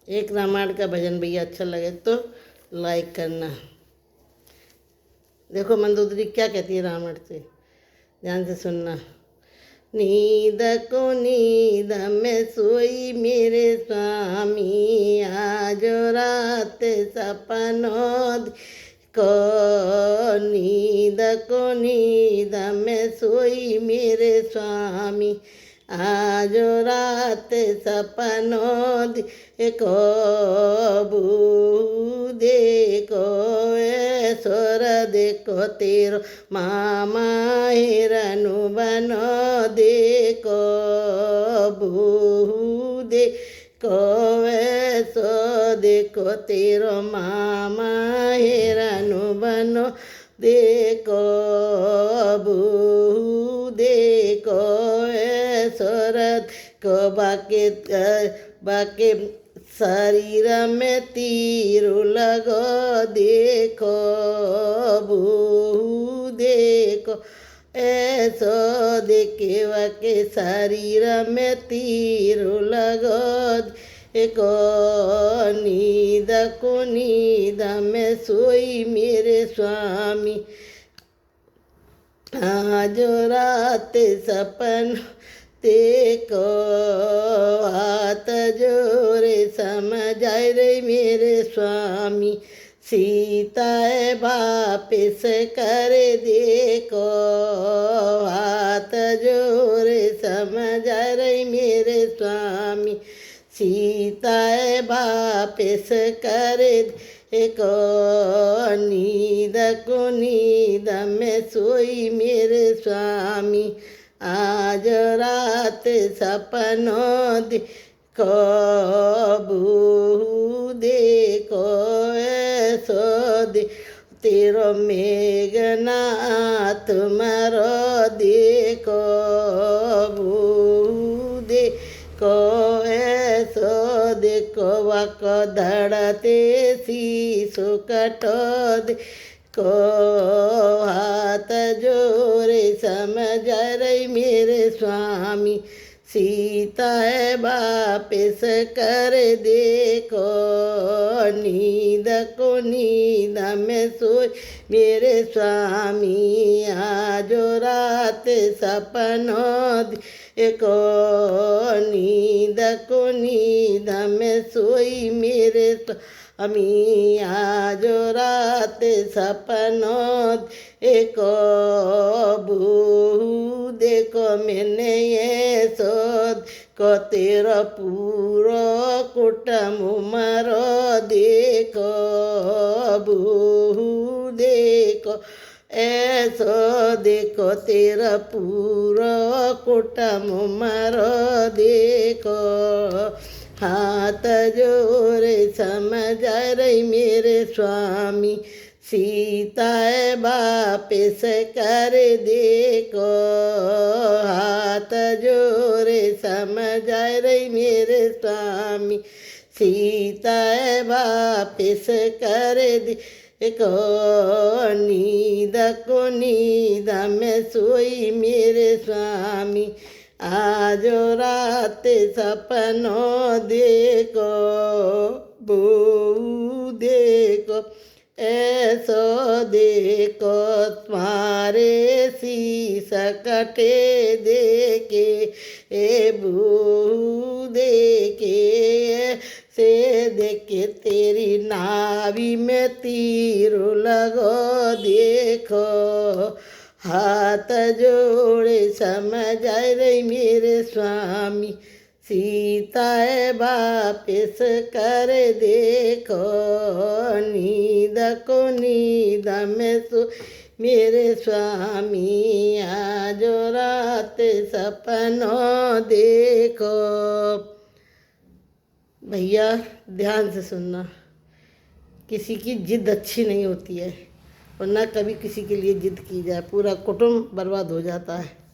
एक रामायण का भजन भैया अच्छा लगे तो लाइक करना। देखो मंदोदरी क्या कहती है रामायण से, ध्यान से सुनना। नींद को नींद में सोई मेरे स्वामी, आज रात सपनों को। नींद को नींद में सोई मेरे स्वामी, आज रात सपनों को। देखो ऐश्वर देखो तेरो मामा हिरनु बनो। देखो देखो ऐसो देखो तेरो मामा हिरनु बनो। देखो देखो ऐश्वर को बाके शरीर में तीर लगो। देखो देखो ऐसो देखे के शरीर में तीर लगो। देखो नींद को नींद में सोई मेरे स्वामी, आज रात सपन देखो। हाथ जोरे समझाए रे मेरे स्वामी, सीता वापिस कर देखो। हाथ जोरे समझाए रे मेरे स्वामी, सीता वापिस कर देखो। नींद को नींद में सोई मेरे स्वामी, आज रात सपनों देखो। देखो ऐसो तेरो मेघनाथ मारो। देखो देखो ऐसो देखो वक धड़ते शीशु कटो। देखो हाथ जोरे समझ रही मेरे स्वामी, सीता वापिस कर देखो। नींद को नींद में सोई मेरे स्वामी, आज रात सपनों देखो। नींद को नींद में सोई मेरे स्वामी, आज रात सपनों देखो। देखो मैंने ये सोच को तेरा पूरा कुटुंब मारो। देखो देखो ऐसो देखो तेरा पूरा कुटुंब मारो। देखो हाथ जोरे समझ रही मेरे स्वामी, सीता वापिस कर देखो। हाथ जोरे समझ रही मेरे स्वामी, सीता वापिस कर देखो। नींद को नींद में सोई मेरे स्वामी, आज रात सपनों देखो। देखो ऐसो देखो तुम्हारे शीश कटे देखे। देखे से देखे तेरी नाभि में तीर लगो। देखो हाथ जोड़े समझ रही मेरे स्वामी, सीता वापिस कर देखो। नींद को नींद में सो मेरे स्वामी, आज रात सपनों देखो। भैया ध्यान से सुनना, किसी की जिद अच्छी नहीं होती है और ना कभी किसी के लिए जिद की जाए, पूरा कुटुंब बर्बाद हो जाता है।